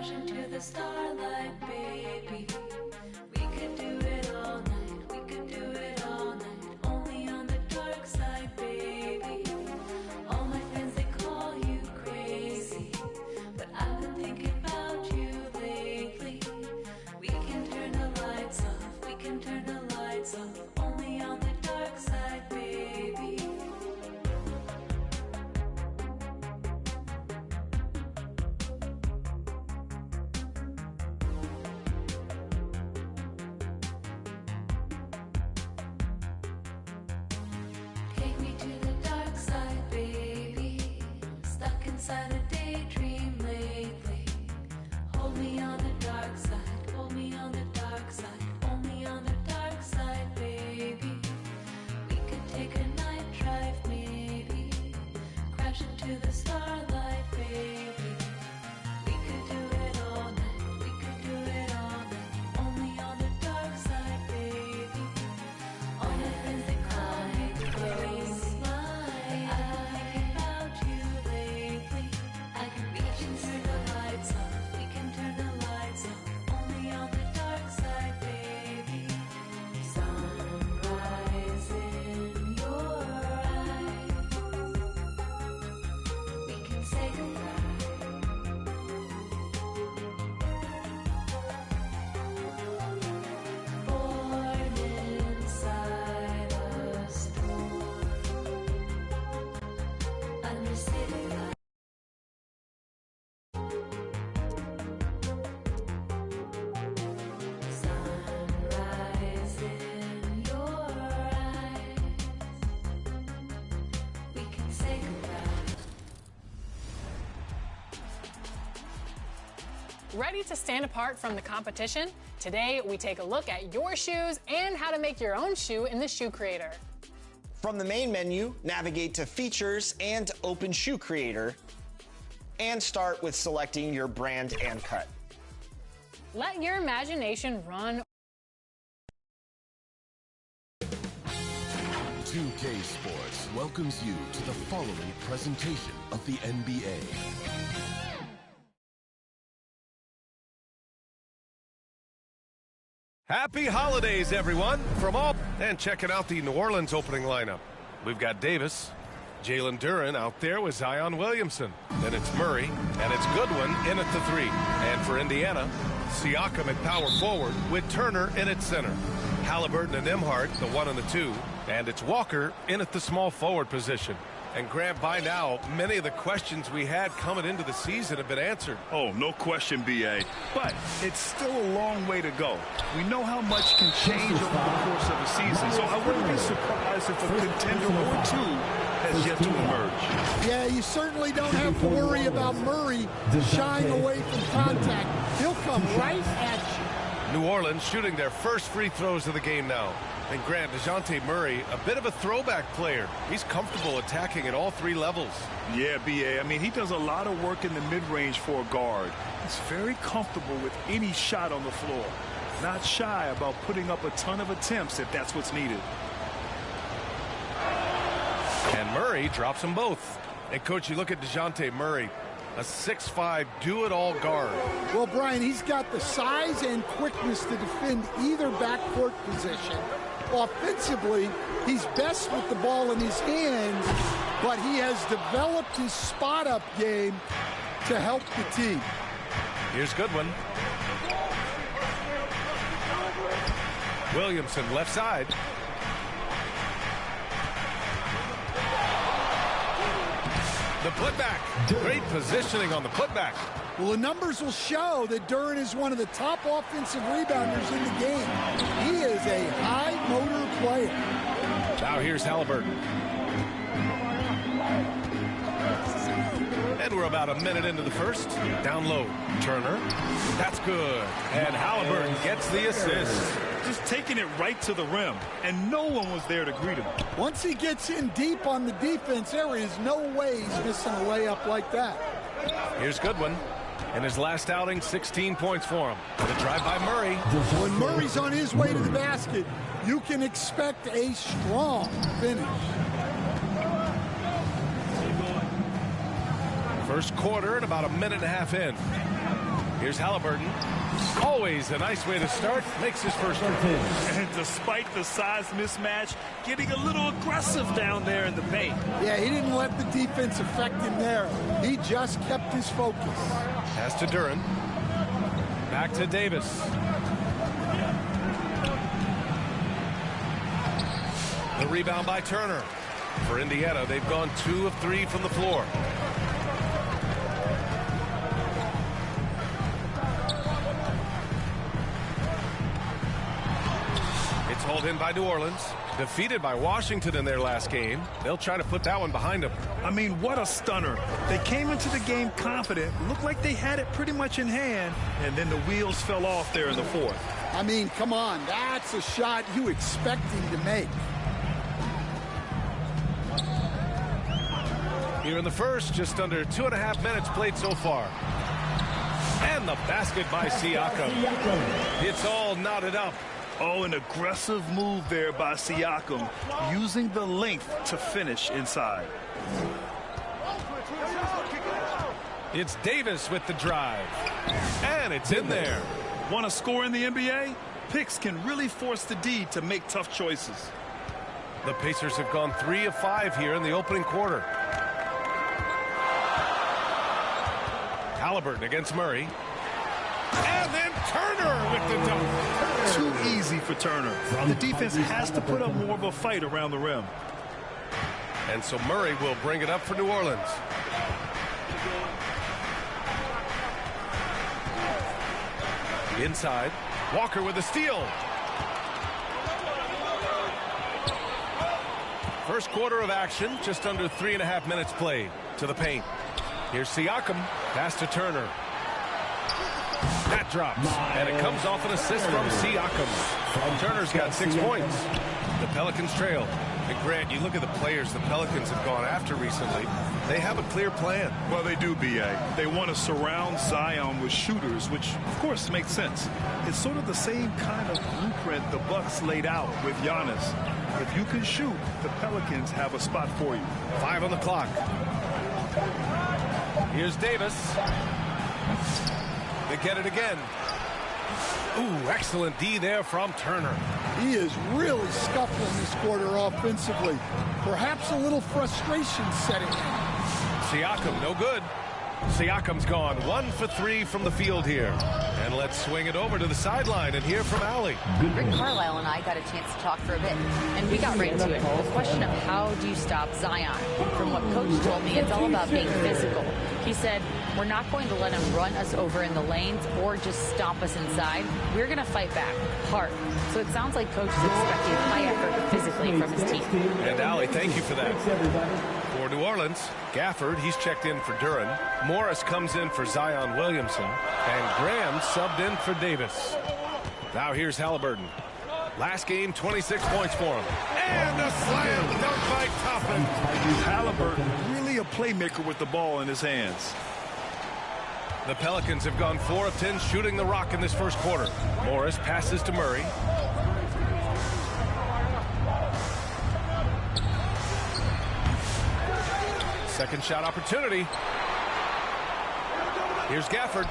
crash into the starlight, baby. We could do it all night, we could do it all night, only on the dark side, baby. All my friends, they call you crazy, but I've been thinking about you lately. We can turn the lights off, we can turn the lights off, only on the dark side, baby. Take me to the dark side, baby. Stuck inside a daydream lately. Hold me on the dark side, hold me on the dark side, only on the dark side, baby. We could take a night drive, maybe. Crash into the starlight, baby. We could do it all night, we could do it all night, only on the dark side, baby. All my friends, they call me crazy, but I've been thinking about you lately. We can turn the lights off, we can turn the lights off, only on the dark side, baby. Sunrise in your eyes, we can say goodbye. Born inside a storm, under city lights. Sunrise in your eyes, we can say goodbye. Ready to stand apart from the competition? Today, we take a look at your shoes and how to make your own shoe in the Shoe Creator. From the main menu, navigate to Features and Open Shoe Creator, and start with selecting your brand and cut. Let your imagination run. 2K Sports welcomes you to the following presentation of the NBA. Happy holidays, everyone, from all. And checking out the New Orleans opening lineup. We've got Davis, Jalen Duren out there with Zion Williamson. Then it's Murray, and it's Goodwin in at the 3. And for Indiana, Siakam at power forward with Turner in at center. Halliburton and Nembhard, the 1 and the 2. And it's Walker in at the small forward position. And Grant, by now, many of the questions we had coming into the season have been answered. Oh, no question, B.A. But it's still a long way to go. We know how much can change over the course of a season, so I wouldn't be surprised if a contender or two has yet to emerge. Yeah, you certainly don't have to worry about Murray shying away from contact. He'll come right at you. New Orleans shooting their first free throws of the game now. And Grant, DeJounte Murray, a bit of a throwback player. He's comfortable attacking at all 3 levels. Yeah, B.A. I mean, he does a lot of work in the mid-range for a guard. He's very comfortable with any shot on the floor. Not shy about putting up a ton of attempts if that's what's needed. And Murray drops them both. And, Coach, you look at DeJounte Murray, a 6'5", do-it-all guard. Well, Brian, he's got the size and quickness to defend either backcourt position. Offensively, he's best with the ball in his hands, but he has developed his spot-up game to help the team. Here's Goodwin. Williamson left side. The putback. Great positioning on the putback. Well, the numbers will show that Duren is one of the top offensive rebounders in the game. He is a high-motor player. Now here's Halliburton. And we're about a minute into the first. Down low. Turner. That's good. And Halliburton gets the assist. Just taking it right to the rim, and no one was there to greet him. Once he gets in deep on the defense, there is no way he's missing a layup like that. Here's Goodwin. In his last outing, 16 points for him. The drive by Murray. When Murray's on his way to the basket, you can expect a strong finish. First quarter and about a minute and a half in. Here's Halliburton. Always a nice way to start. Makes his first try. And despite the size mismatch, getting a little aggressive down there in the paint. Yeah, he didn't let the defense affect him there. He just kept his focus. Pass to Duren. Back to Davis. The rebound by Turner. For Indiana, they've gone 2 of 3 from the floor. It's hauled in by New Orleans. Defeated by Washington in their last game. They'll try to put that one behind them. I mean, what a stunner. They came into the game confident, looked like they had it pretty much in hand, and then the wheels fell off there in the fourth. I mean, come on, that's a shot you expect him to make. Here in the first, just under 2.5 minutes played so far. And the basket by Siakam. It's all knotted up. Oh, an aggressive move there by Siakam, using the length to finish inside. It's Davis with the drive. And it's in there. Want to score in the NBA? Picks can really force the D to make tough choices. The Pacers have gone 3 of 5 here in the opening quarter. Halliburton against Murray. And then Turner with the dunk. Too easy for Turner. The defense has to put up more of a fight around the rim. And so Murray will bring it up for New Orleans. Inside. Walker with a steal. First quarter of action, just under 3.5 minutes played. To the paint. Here's Siakam. Pass to Turner. That drops. And it comes off an assist from Siakam. Turner's got 6 points. The Pelicans trail. And Grant, you look at the players the Pelicans have gone after recently. They have a clear plan. Well, they do, B.A. They want to surround Zion with shooters, which, of course, makes sense. It's sort of the same kind of blueprint the Bucks laid out with Giannis. If you can shoot, the Pelicans have a spot for you. 5 on the clock. Here's Davis. They get it again. Ooh, excellent D there from Turner. He is really scuffling this quarter offensively. Perhaps a little frustration setting in. Siakam, no good. Siakam's gone 1 for 3 from the field here. And let's swing it over to the sideline and hear from Allie. Rick Carlisle and I got a chance to talk for a bit, and we got right to it. The question of how do you stop Zion? From what Coach told me, it's all about being physical. He said, we're not going to let him run us over in the lanes or just stomp us inside. We're going to fight back hard. So it sounds like Coach is expecting high effort physically from his team. And Allie, thank you for that. For New Orleans, Gafford, he's checked in for Duren. Morris comes in for Zion Williamson. And Graham subbed in for Davis. Now here's Halliburton. Last game, 26 points for him. And a slam dunk by Toppin. Halliburton, really a playmaker with the ball in his hands. The Pelicans have gone 4 of 10 shooting the rock in this first quarter. Morris passes to Murray. Second shot opportunity. Here's Gafford.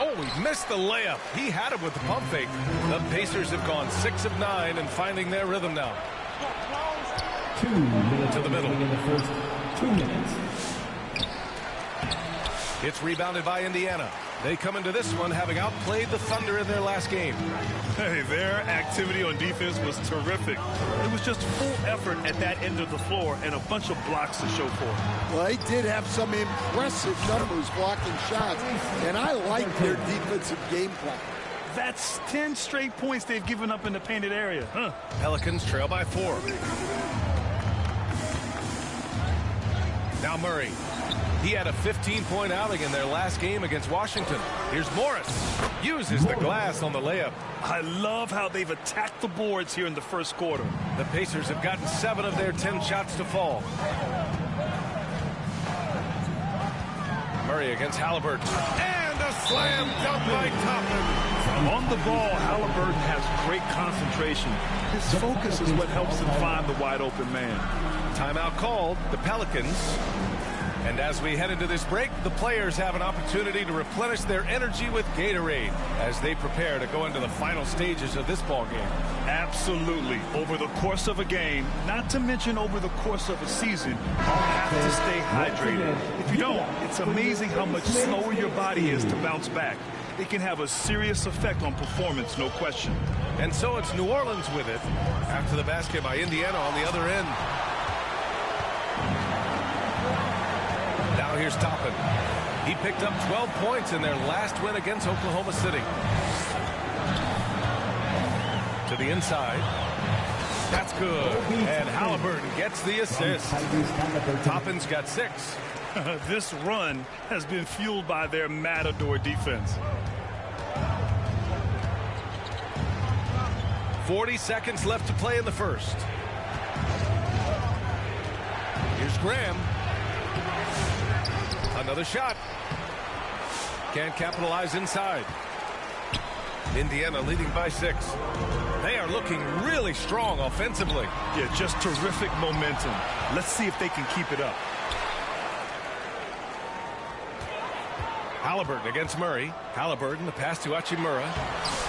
Oh, he missed the layup. He had it with the pump fake. The Pacers have gone 6 of 9 and finding their rhythm now. 2 minutes to the middle. In the first 2 minutes. It's rebounded by Indiana. They come into this one having outplayed the Thunder in their last game. Hey, their activity on defense was terrific. It was just full effort at that end of the floor and a bunch of blocks to show for it. Well, they did have some impressive numbers blocking shots, and I like their defensive game plan. That's 10 straight points they've given up in the painted area. Huh. Pelicans trail by 4. Now Murray. He had a 15-point outing in their last game against Washington. Here's Morris. Uses the glass on the layup. I love how they've attacked the boards here in the first quarter. The Pacers have gotten 7 of their 10 shots to fall. Murray against Halliburton. And a slam dunk by Toppin. On the ball, Halliburton has great concentration. His focus is what helps him find the wide open man. Timeout called. The Pelicans And as we head into this break, the players have an opportunity to replenish their energy with Gatorade as they prepare to go into the final stages of this ball game. Absolutely. Over the course of a game, not to mention over the course of a season, you have to stay hydrated. If you don't, it's amazing how much slower your body is to bounce back. It can have a serious effect on performance, no question. And so it's New Orleans with it after the basket by Indiana on the other end. Now here's Toppin. He picked up 12 points in their last win against Oklahoma City. To the inside. That's good. And Halliburton gets the assist. Toppin's got 6. This run has been fueled by their Matador defense. 40 seconds left to play in the first. Here's Graham. Another shot. Can't capitalize inside. Indiana leading by 6. They are looking really strong offensively. Yeah, just terrific momentum. Let's see if they can keep it up. Halliburton against Murray. Halliburton, the pass to Hachimura.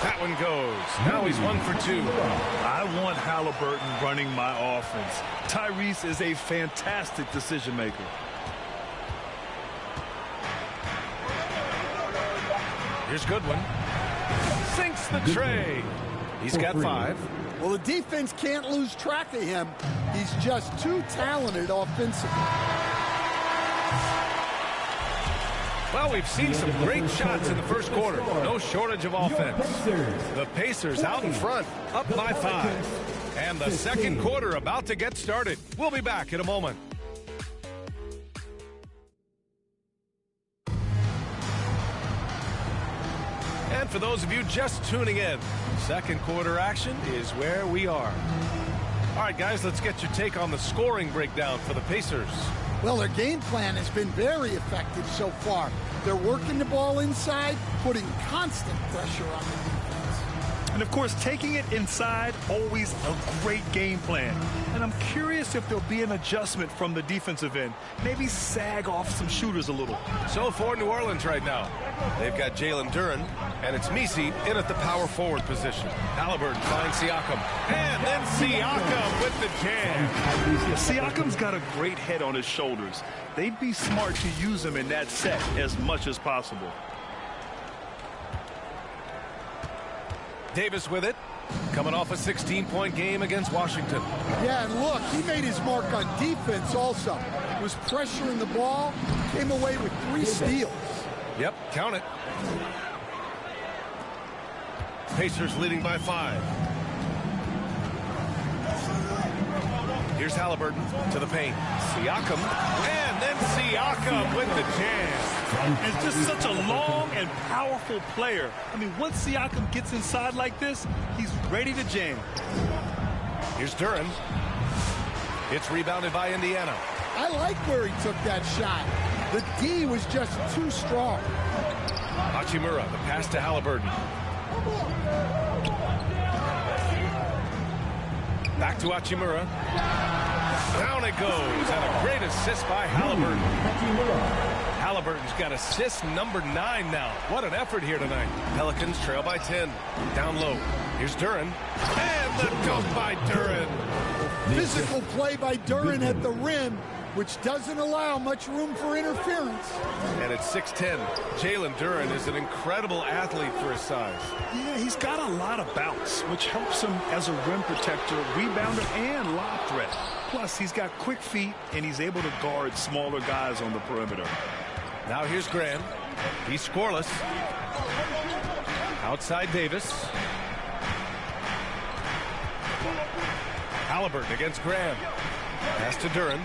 That one goes. Now he's 1 for 2. I want Halliburton running my offense. Tyrese is a fantastic decision maker. Here's Goodwin. Sinks the tray. He's got 5. Well, the defense can't lose track of him. He's just too talented offensively. Well, we've seen some great shots in the first quarter. No shortage of offense. The Pacers out in front, up by 5. And the second quarter about to get started. We'll be back in a moment. And for those of you just tuning in, second quarter action is where we are. All right, guys, let's get your take on the scoring breakdown for the Pacers. Well, their game plan has been very effective so far. They're working the ball inside, putting constant pressure on the defense. And, of course, taking it inside, always a great game plan. And I'm curious if there'll be an adjustment from the defensive end. Maybe sag off some shooters a little. So for New Orleans right now, they've got Jalen Duren, and it's Messi in at the power forward position. Halliburton finds Siakam, and then Siakam with the jam. Siakam's got a great head on his shoulders. They'd be smart to use him in that set as much as possible. Davis with it, coming off a 16-point game against Washington. Yeah, and look, he made his mark on defense also. Was pressuring the ball, came away with 3 steals. Yep, count it. Pacers leading by 5. Here's Halliburton to the paint. Siakam, and then Siakam with the jam. And just such a long and powerful player. I mean, once Siakam gets inside like this, he's ready to jam. Here's Duren. It's rebounded by Indiana. I like where he took that shot. The D was just too strong. Hachimura, the pass to Halliburton. Back to Hachimura. Down it goes, and a great assist by Halliburton. Halliburton's got assist number 9 now. What an effort here tonight. Pelicans trail by 10. Down low. Here's Duren. And the dunk by Duren. Physical play by Duren at the rim, which doesn't allow much room for interference. And it's 6'10". Jalen Duren is an incredible athlete for his size. Yeah, he's got a lot of bounce, which helps him as a rim protector, rebounder, and lob threat. Plus, he's got quick feet, and he's able to guard smaller guys on the perimeter. Now here's Graham. He's scoreless. Outside Davis. Halliburton against Graham. Pass to Duren.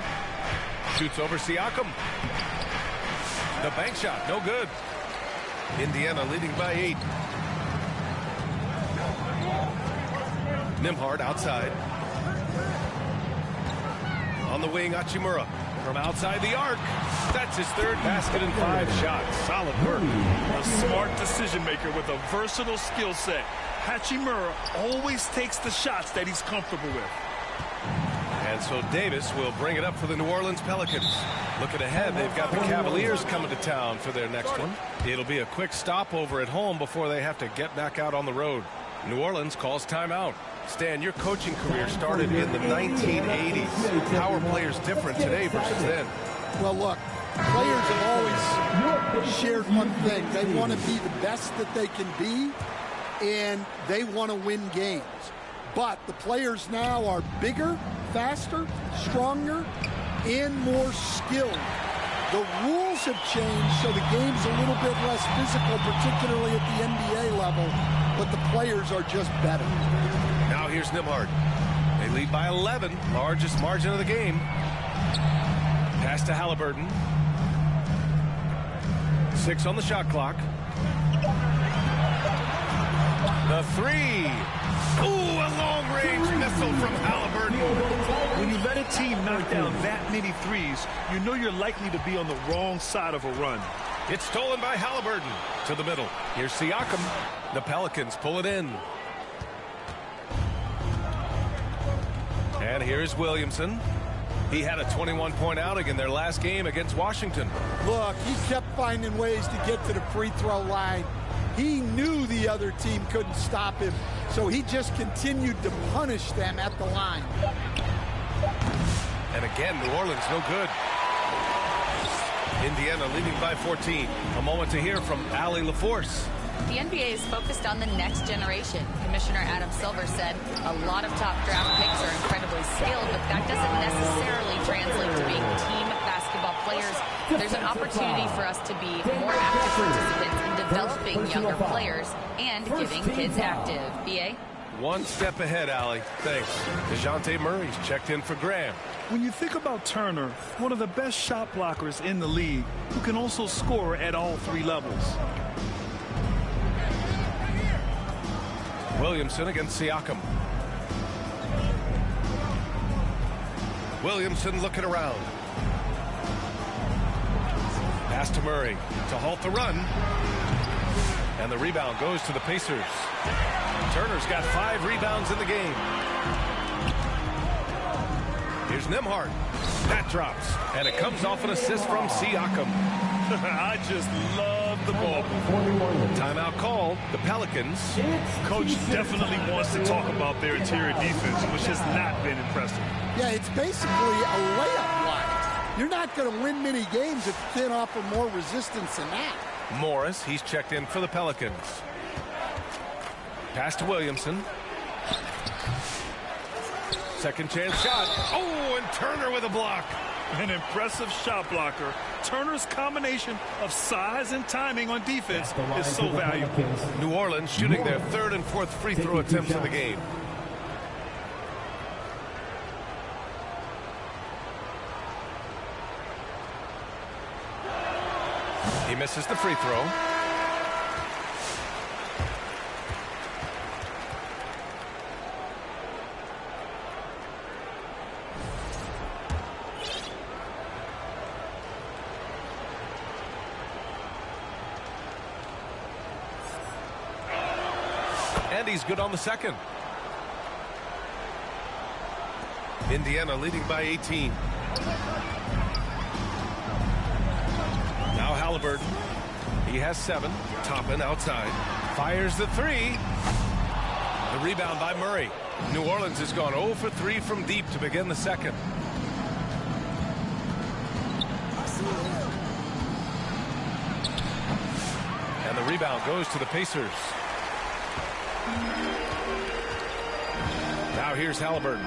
Shoots over Siakam. The bank shot, no good. Indiana leading by 8. Nembhard outside. On the wing, Hachimura. From outside the arc. That's his 3rd basket in 5 shots. Solid work. A smart decision maker with a versatile skill set. Hachimura always takes the shots that he's comfortable with. And so Davis will bring it up for the New Orleans Pelicans. Looking ahead, they've got the Cavaliers coming to town for their next one. It'll be a quick stopover at home before they have to get back out on the road. New Orleans calls timeout. Stan, your coaching career started in the 1980s. How are players different today versus then? Well, look, players have always shared one thing. They want to be the best that they can be, and they want to win games. But the players now are bigger, faster, stronger, and more skilled. The rules have changed, so the game's a little bit less physical, particularly at the NBA level, but the players are just better. Now here's Nembhard. They lead by 11, largest margin of the game. Pass to Halliburton. 6 on the shot clock. The three. Ooh, a long-range missile from Halliburton. When you let a team knock down that many threes, you know you're likely to be on the wrong side of a run. It's stolen by Halliburton to the middle. Here's Siakam. The Pelicans pull it in. And here's Williamson. He had a 21-point outing in their last game against Washington. Look, he kept finding ways to get to the free throw line. He knew the other team couldn't stop him, so he just continued to punish them at the line. And again, New Orleans no good. Indiana leading by 14. A moment to hear from Allie LaForce. The NBA is focused on the next generation. Commissioner Adam Silver said a lot of top draft picks are incredibly skilled, but that doesn't necessarily translate to being team basketball players. There's an opportunity for us to be more active participants in developing younger players and getting kids active. BA? One step ahead, Allie. Thanks. DeJounte Murray's checked in for Graham. When you think about Turner, one of the best shot blockers in the league, who can also score at all three levels. Williamson against Siakam. Williamson looking around. Pass to Murray to halt the run. And the rebound goes to the Pacers. Turner's got 5 rebounds in the game. Here's Nembhard. That drops. And it comes off an assist from Siakam. I just love the ball. Timeout called. The Pelicans. Coach definitely wants to talk about their interior defense, which has not been impressive. Yeah, it's basically a layup line. You're not going to win many games if you can't offer more resistance than that. Morris, he's checked in for the Pelicans. Pass to Williamson. Second chance shot. Oh, and Turner with a block. An impressive shot blocker. Turner's combination of size and timing on defense is so valuable. New Orleans shooting their 3rd and 4th free throw attempts of the game. He misses the free throw. And he's good on the second. Indiana leading by 18. Now Halliburton. He has 7. Toppin outside. Fires the 3. The rebound by Murray. New Orleans has gone 0 for 3 from deep to begin the second. And the rebound goes to the Pacers. Now here's Halliburton.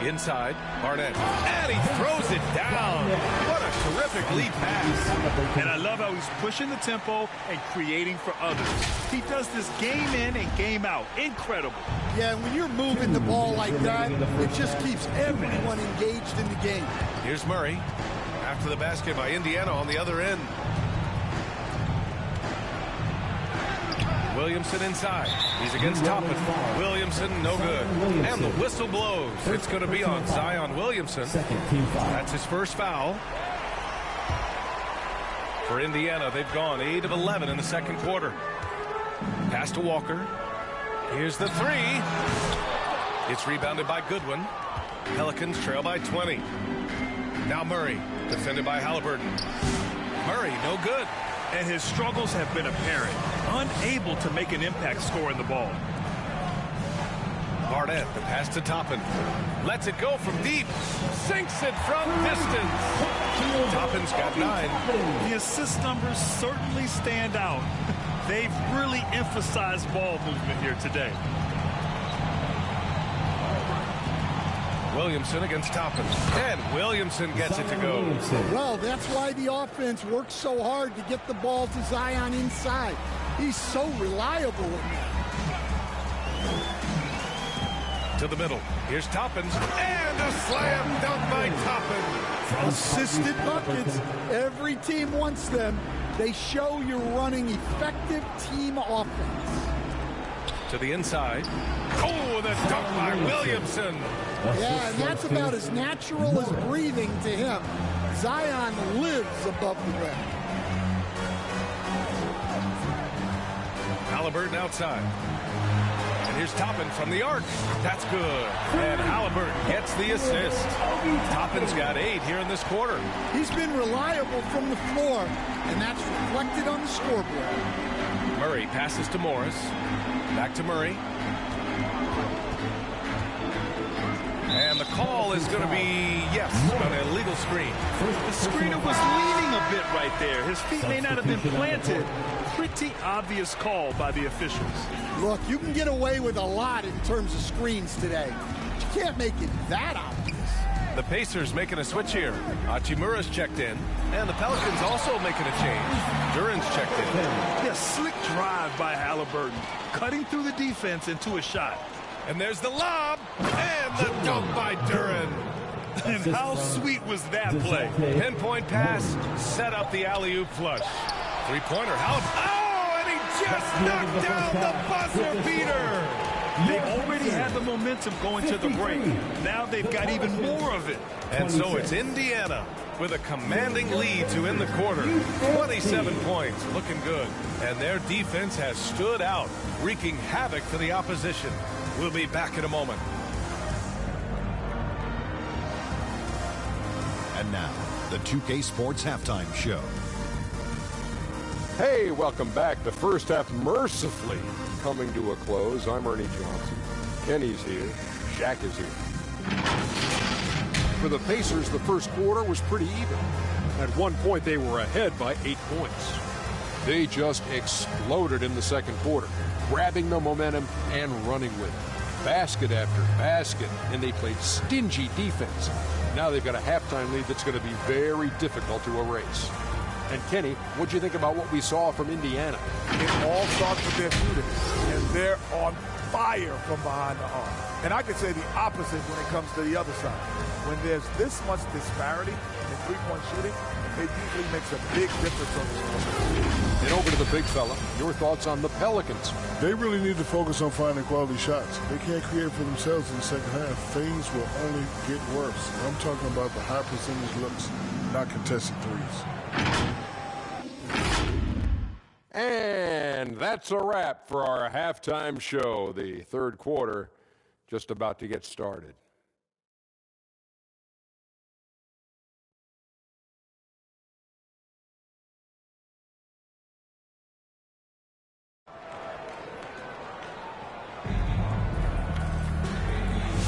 Inside, Barnett. And he throws it down. What a terrific lead pass. And I love how he's pushing the tempo and creating for others. He does this game in and game out. Incredible. Yeah, when you're moving the ball like that, it just keeps everyone engaged in the game. Here's Murray. After the basket by Indiana on the other end. Williamson inside. He's against Toppin. Williamson, no good. And the whistle blows. It's going to be on Zion Williamson. That's his first foul. For Indiana, they've gone 8 of 11 in the second quarter. Pass to Walker. Here's the 3. It's rebounded by Goodwin. Pelicans trail by 20. Now Murray, defended by Halliburton. Murray, no good. And his struggles have been apparent. Unable to make an impact scoring the ball. Barnett, the pass to Toppin. Lets it go from deep. Sinks it from distance. Toppin's got 9. The assist numbers certainly stand out. They've really emphasized ball movement here today. Williamson against Toppin. And Williamson gets it to go. Well, that's why the offense works so hard to get the ball to Zion inside. He's so reliable in that. To the middle. Here's Toppins. And a slam dunk by Toppin. Assisted buckets. Every team wants them. They show you're running effective team offense. To the inside. Oh, the dunk by Williamson. Yeah, and that's about as natural as breathing to him. Zion lives above the rim. Halliburton outside. And here's Toppin from the arc. That's good. And Halliburton gets the assist. Toppin's got 8 here in this quarter. He's been reliable from the floor, and that's reflected on the scoreboard. Murray passes to Morris. Back to Murray. And the call is going to be, yes, an illegal screen. The screener was leaning a bit right there. His feet may not have been planted. Pretty obvious call by the officials. Look, you can get away with a lot in terms of screens today. But you can't make it that obvious. The Pacers making a switch here. Hachimura's checked in. And the Pelicans also making a change. Duran's checked in. Yeah, slick drive by Halliburton. Cutting through the defense into a shot. And there's the lob. And the dunk by Duran. And how sweet was that play? Pinpoint pass. Set up the alley-oop flush. Three-pointer. Oh, and he just knocked down the buzzer beater. They already had the momentum going to the break. Now they've got even more of it. And so it's Indiana with a commanding lead to end the quarter. 27 points, looking good. And their defense has stood out, wreaking havoc for the opposition. We'll be back in a moment. And now, the 2K Sports Halftime Show. Hey, welcome back. The first half mercifully coming to a close. I'm Ernie Johnson. Kenny's here. Shaq is here. For the Pacers, the first quarter was pretty even. At one point, they were ahead by 8 points. They just exploded in the second quarter, grabbing the momentum and running with it. Basket after basket, and they played stingy defense. Now they've got a halftime lead that's going to be very difficult to erase. And Kenny, what'd you think about what we saw from Indiana? It all starts with their shooting, and they're on fire from behind the arc. And I could say the opposite when it comes to the other side. When there's this much disparity in three-point shooting, it usually makes a big difference on the score. And over to the big fella, your thoughts on the Pelicans? They really need to focus on finding quality shots. They can't create for themselves in the second half. Things will only get worse. I'm talking about the high percentage looks, not contested threes. And that's a wrap for our halftime show. The third quarter just about to get started.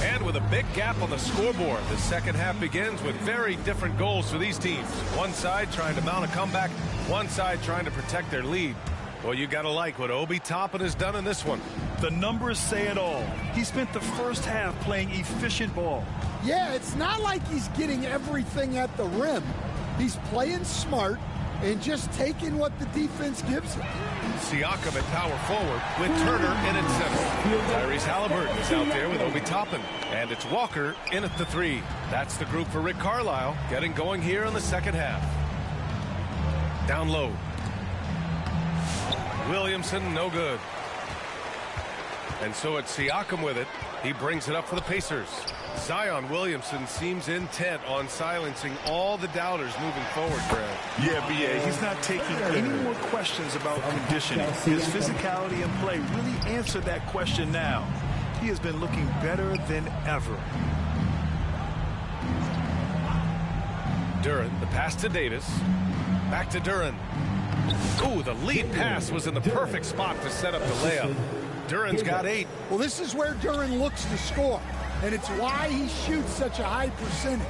And with a big gap on the scoreboard, the second half begins with very different goals for these teams. One side trying to mount a comeback, one side trying to protect their lead. Well, you got to like what Obi Toppin has done in this one. The numbers say it all. He spent the first half playing efficient ball. Yeah, it's not like he's getting everything at the rim. He's playing smart and just taking what the defense gives him. Siakam at power forward with Turner in at center. Tyrese Halliburton is out there with Obi Toppin. And it's Walker in at the 3. That's the group for Rick Carlisle getting going here in the second half. Down low. Williamson, no good. And so it's Siakam with it. He brings it up for the Pacers. Zion Williamson seems intent on silencing all the doubters moving forward, Greg. Yeah, B.A., he's not taking any more questions about conditioning. His physicality and play really answer that question now. he has been looking better than ever. Duren, the pass to Davis. Back to Duren. Ooh, the lead pass was in the perfect spot to set up the layup. Duren's got 8. Well, this is where Duren looks to score, and it's why he shoots such a high percentage.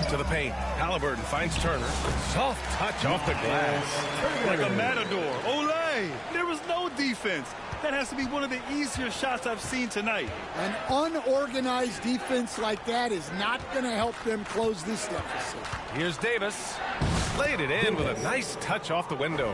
To the paint. Halliburton finds Turner. Soft touch off the glass. Like a matador. Olay! There was no defense. That has to be one of the easier shots I've seen tonight. An unorganized defense like that is not going to help them close this deficit. Here's Davis. Laid it in with a nice touch off the window.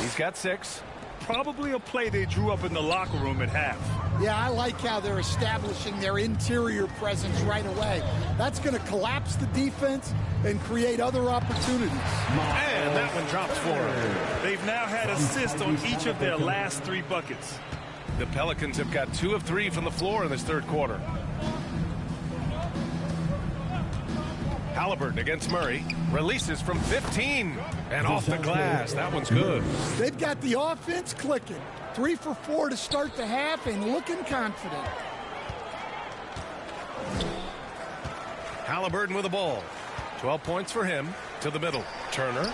He's got 6. Probably a play they drew up in the locker room at half. Yeah, I like how they're establishing their interior presence right away. That's going to collapse the defense and create other opportunities. And that one drops for him. They've now had assists on each of their last 3 buckets. The Pelicans have got 2 of 3 from the floor in this third quarter. Halliburton against Murray. Releases from 15. And off the glass. That one's good. They've got the offense clicking. 3 for 4 to start the half and looking confident. Halliburton with the ball. 12 points for him. To the middle. Turner.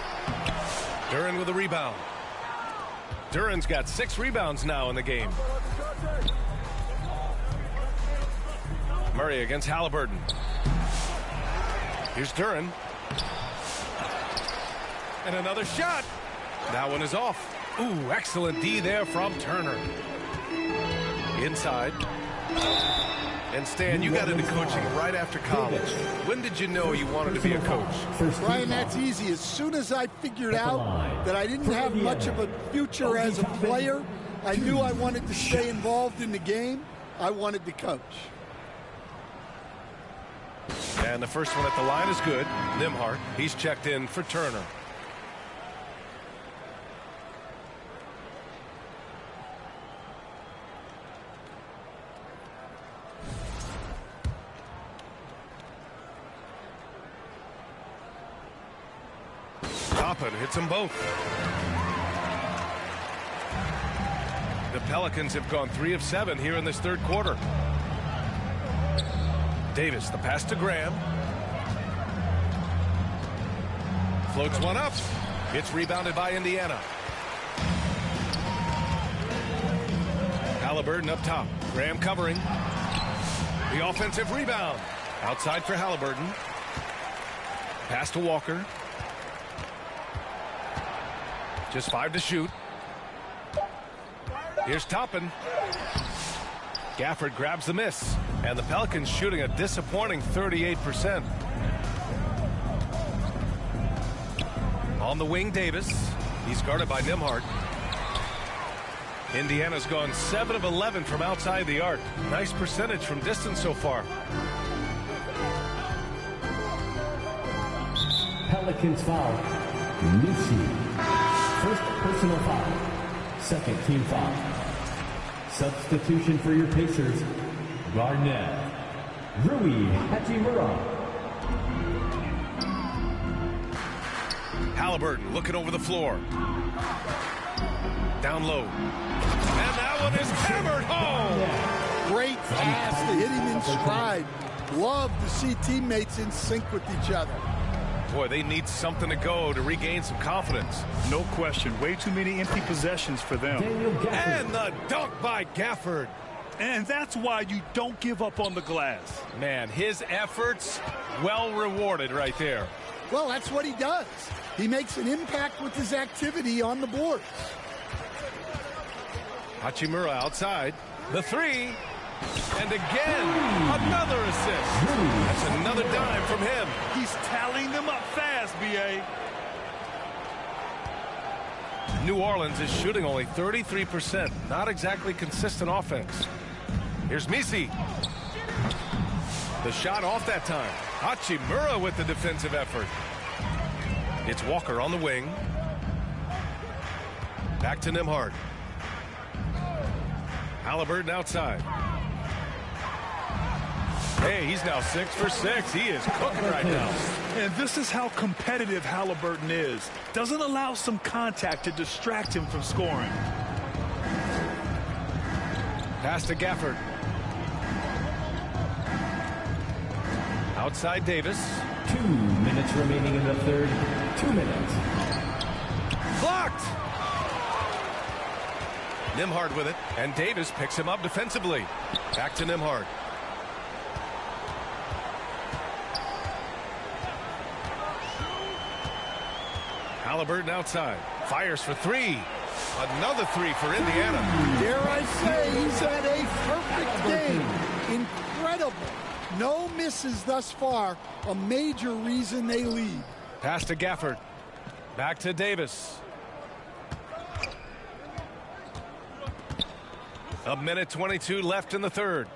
Duren with a rebound. Duren's got 6 rebounds now in the game. Murray against Halliburton. Here's Duren. And another shot. That one is off. Ooh, excellent D there from Turner. Inside. And Stan, you got into coaching right after college. When did you know you wanted to be a coach? Brian, that's easy. As soon as I figured out that I didn't have much of a future as a player, I knew I wanted to stay involved in the game. I wanted to coach. And the first one at the line is good. Nembhard, he's checked in for Turner. Toppin hits them both. The Pelicans have gone 3 of 7 here in this third quarter. Davis, the pass to Graham. Floats one up. It's rebounded by Indiana. Halliburton up top. Graham covering. The offensive rebound. Outside for Halliburton. Pass to Walker. Just 5 to shoot. Here's Toppin. Gafford grabs the miss. And the Pelicans shooting a disappointing 38%. On the wing, Davis. He's guarded by Nembhard. Indiana's gone 7 of 11 from outside the arc. Nice percentage from distance so far. Pelicans foul. Missy. First personal foul. Second team foul. Substitution for your Pacers. Garnett. Rui Hachimura. Halliburton looking over the floor. Down low. And that one is hammered home. Great pass to hit him in stride. Love to see teammates in sync with each other. Boy, they need something to go to regain some confidence. No question. Way too many empty possessions for them. And the dunk by Gafford. And that's why you don't give up on the glass. Man, his efforts well rewarded right there. Well, that's what he does. He makes an impact with his activity on the boards. Hachimura outside. The 3. And again, another assist. That's another dime from him. He's tallying them up fast, B.A. New Orleans is shooting only 33%. Not exactly consistent offense. Here's Misi. The shot off that time. Hachimura with the defensive effort. It's Walker on the wing. Back to Nembhard. Halliburton outside. Hey, he's now 6 for 6. He is cooking right now. And this is how competitive Halliburton is. Doesn't allow some contact to distract him from scoring. Pass to Gafford. Outside Davis. 2 minutes remaining in the third. 2 minutes. Blocked! Nembhard with it, and Davis picks him up defensively. Back to Nembhard. Halliburton outside. Fires for three. Another three for Indiana. Dare I say, he's had a perfect game. Incredible. No misses thus far. A major reason they lead. Pass to Gafford. Back to Davis. A minute 22 left in the third.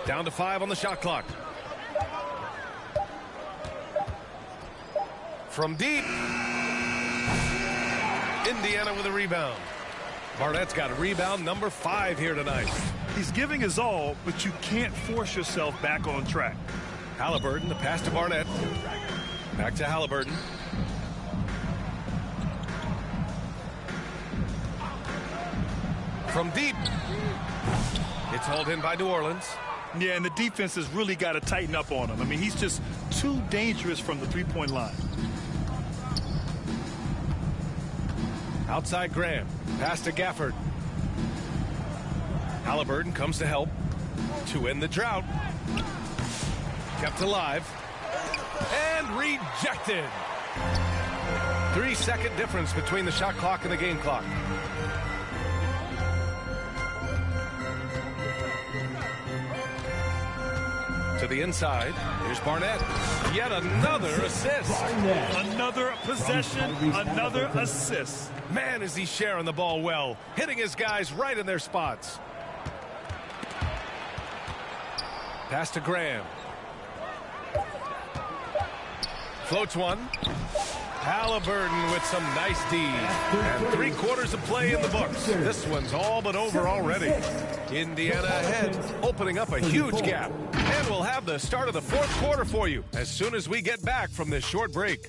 Down to 5 on the shot clock. From deep. Indiana with a rebound. Barnett's got rebound number 5 here tonight. He's giving his all, but you can't force yourself back on track. Halliburton, the pass to Barnett. Back to Halliburton. From deep. It's hauled in by New Orleans. Yeah, and the defense has really got to tighten up on him. I mean, he's just too dangerous from the three-point line. Outside Graham. Pass to Gafford. Halliburton comes to help to end the drought. Kept alive. And rejected. 3-second difference between the shot clock and the game clock. To the inside. Here's Barnett. Yet another assist. Another possession, another assist. Man, is he sharing the ball well. Hitting his guys right in their spots. Pass to Graham. Floats one. Halliburton with some nice D. And 3/4 of play in the books. This one's all but over already. Indiana ahead, opening up a huge gap. And we'll have the start of the 4th quarter for you as soon as we get back from this short break.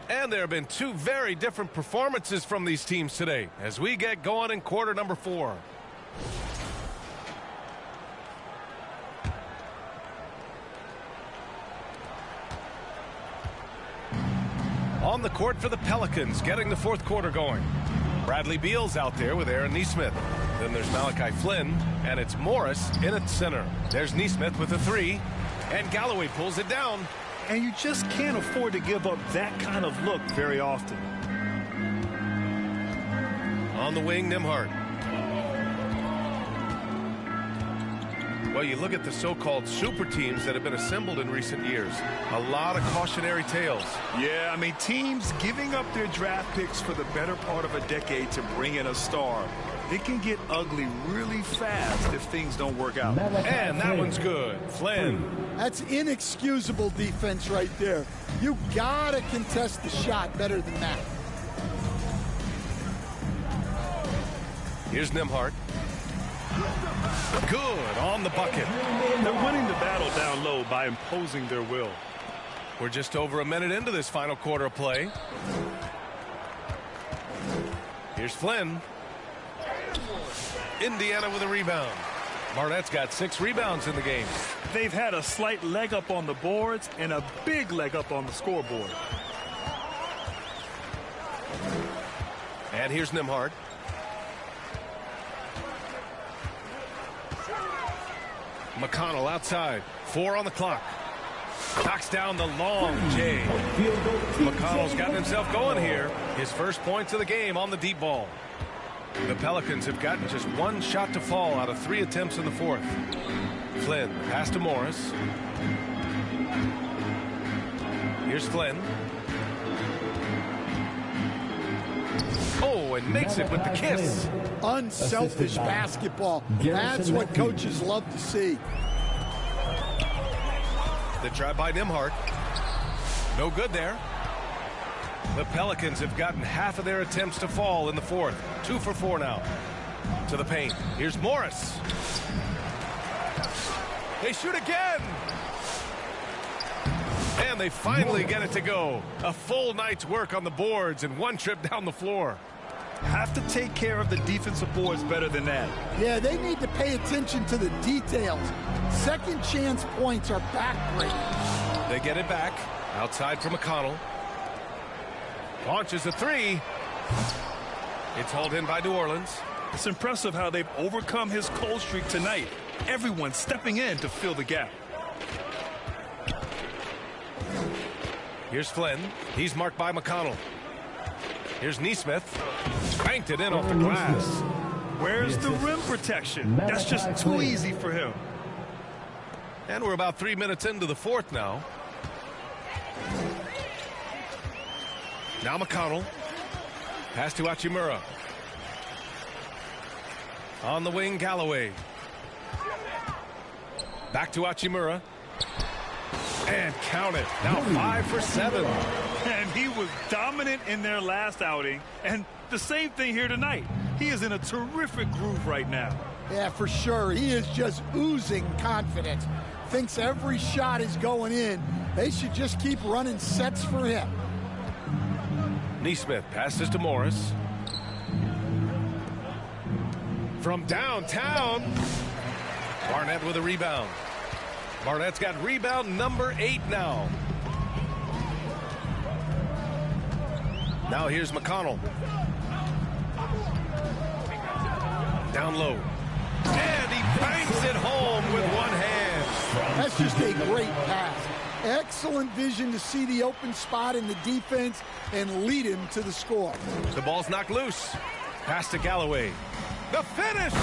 And there have been 2 very different performances from these teams today as we get going in quarter number 4. On the court for the Pelicans, getting the 4th quarter going. Bradley Beal's out there with Aaron Nesmith. Then there's Malachi Flynn, and it's Morris in at center. There's Nesmith with a 3, and Galloway pulls it down. And you just can't afford to give up that kind of look very often. On the wing, Nembhard. Well, you look at the so-called super teams that have been assembled in recent years. A lot of cautionary tales. Yeah, I mean, teams giving up their draft picks for the better part of a decade to bring in a star. It can get ugly really fast if things don't work out. And that one's good. Flynn. That's inexcusable defense right there. You gotta contest the shot better than that. Here's Nembhard. Good on the bucket. They're winning the battle down low by imposing their will. We're just over a minute into this final quarter of play. Here's Flynn. Indiana with a rebound. Barnett's got 6 rebounds in the game. They've had a slight leg up on the boards and a big leg up on the scoreboard. And here's Nembhard. McConnell outside. 4 on the clock. Knocks down the long J. McConnell's gotten himself going here. His first points of the game on the deep ball. The Pelicans have gotten just 1 shot to fall out of 3 attempts in the 4th. Flynn, pass to Morris. Here's Flynn. Oh, and makes it with the kiss. Unselfish basketball. That's what coaches love to see. The drive by Nimhart. No good there. The Pelicans have gotten half of their attempts to fall in the fourth. 2 for 4 now. To the paint. Here's Morris. They shoot again. And they finally get it to go. A full night's work on the boards and one trip down the floor. Have to take care of the defensive boards better than that. Yeah, they need to pay attention to the details. Second chance points are backbreaking. They get it back. Outside for McConnell. Launches a three. It's hauled in by New Orleans. It's impressive how they've overcome his cold streak tonight. Everyone stepping in to fill the gap. Here's Flynn. He's marked by McConnell. Here's Neesmith. Banked it in off the glass. Where's the rim protection? That's just too easy for him. And we're about 3 minutes into the fourth now. Now McConnell. Pass to Hachimura. On the wing, Galloway. Back to Hachimura. And count it. Now 5 for 7. And he was dominant in their last outing. And the same thing here tonight. He is in a terrific groove right now. Yeah, for sure. He is just oozing confidence. Thinks every shot is going in. They should just keep running sets for him. Neesmith passes to Morris. From downtown. Barnett with a rebound. Barnett's got rebound number 8 now. Now here's McConnell. Down low. And he bangs it home with one hand. That's just a great pass. Excellent vision to see the open spot in the defense and lead him to the score. The ball's knocked loose. Pass to Galloway. The finish!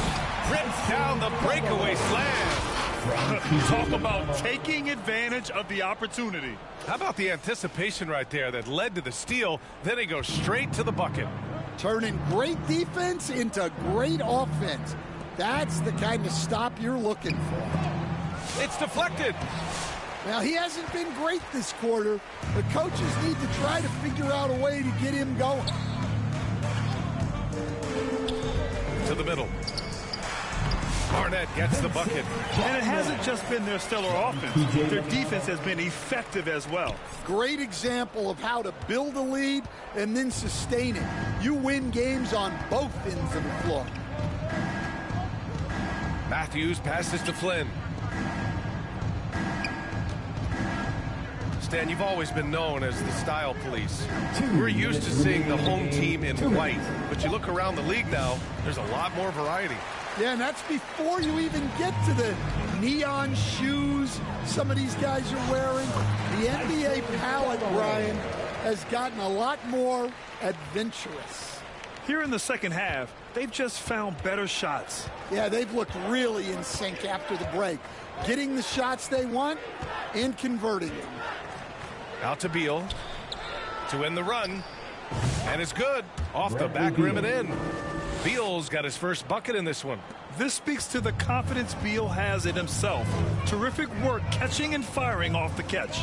Rips down the breakaway slam. Talk about taking advantage of the opportunity. How about the anticipation right there that led to the steal? Then he goes straight to the bucket. Turning great defense into great offense. That's the kind of stop you're looking for. It's deflected. Now, he hasn't been great this quarter. The coaches need to try to figure out a way to get him going. To the middle. Barnett gets the bucket. And it hasn't just been their stellar offense. Their defense has been effective as well. Great example of how to build a lead and then sustain it. You win games on both ends of the floor. Matthews passes to Flynn. Stan, you've always been known as the style police. We're used to seeing the home team in white, but you look around the league now, there's a lot more variety. Yeah, and that's before you even get to the neon shoes some of these guys are wearing. The NBA palette, Brian, has gotten a lot more adventurous. Here in the second half, they've just found better shots. Yeah, they've looked really in sync after the break. Getting the shots they want and converting them. Out to Beal to win the run. And it's good. Off the back rim and in. Beal's got his first bucket in this one. This speaks to the confidence Beal has in himself. Terrific work catching and firing off the catch.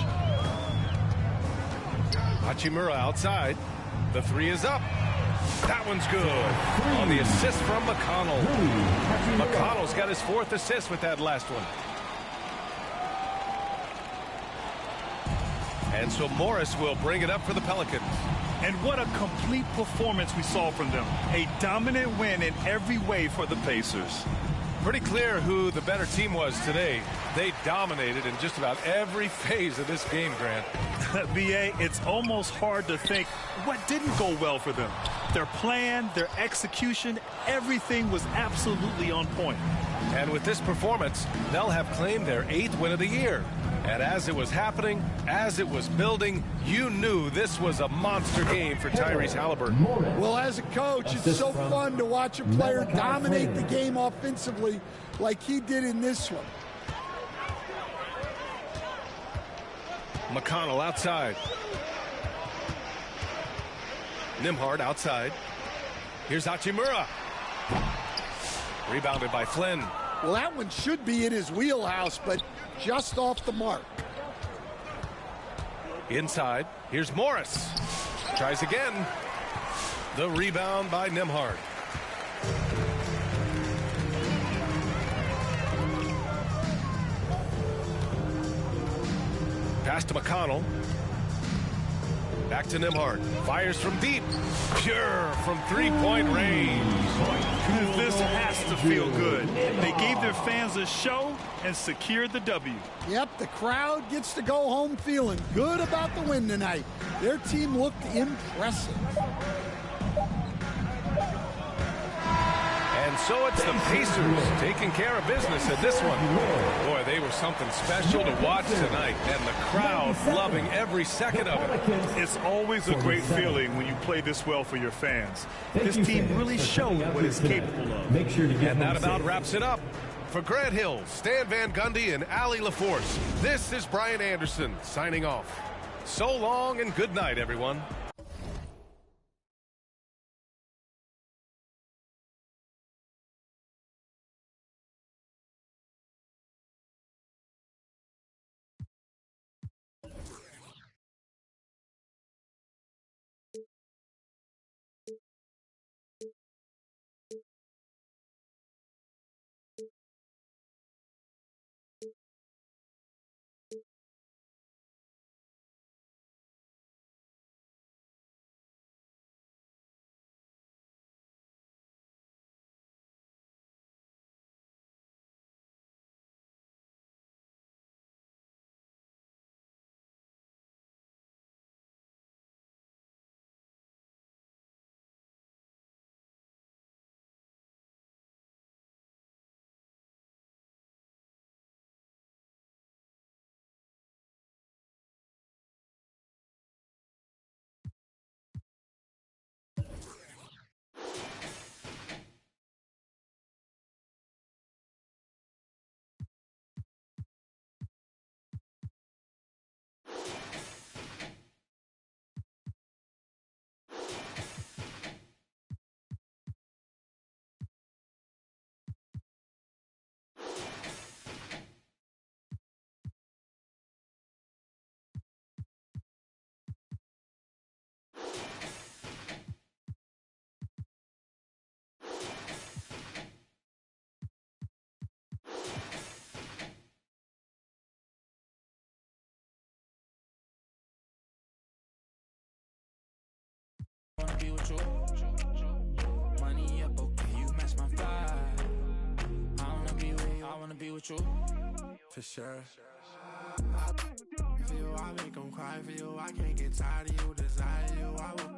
Hachimura outside. The three is up. That one's good. On the assist from McConnell. McConnell's got his 4th assist with that last one. And so Morris will bring it up for the Pelicans. And what a complete performance we saw from them. A dominant win in every way for the Pacers. Pretty clear who the better team was today. They dominated in just about every phase of this game, Grant. B.A., it's almost hard to think what didn't go well for them. Their plan, their execution, everything was absolutely on point. And with this performance, they'll have claimed their 8th win of the year. And as it was happening, as it was building, you knew this was a monster game for Tyrese Halliburton. Well, as a coach, it's so fun to watch a player dominate the game offensively like he did in this one. McConnell outside. Nimhart outside. Here's Hachimura. Rebounded by Flynn. Well, that one should be in his wheelhouse, but just off the mark. Inside, here's Morris. Tries again. The rebound by Nembhard. Pass to McConnell. Back to Nembhard. Fires from deep. Pure from three-point range. This has to feel good. They gave their fans a show and secured the W. Yep, the crowd gets to go home feeling good about the win tonight. Their team looked impressive. And so it's the Pacers taking care of business in this one. Boy, they were something special to watch tonight, and the crowd loving every second of it. It's always a great feeling when you play this well for your fans. This team really showed what it's capable of. Make sure to get And that about wraps it up. For Grant Hill, Stan Van Gundy, and Allie LaForce, this is Brian Anderson signing off. So long and good night, everyone. Wanna be with you. Money up, okay, you match my vibe. I wanna be with you, I wanna be with you. For sure. For you, I make them cry. For you, I can't get tired of you, desire you. I will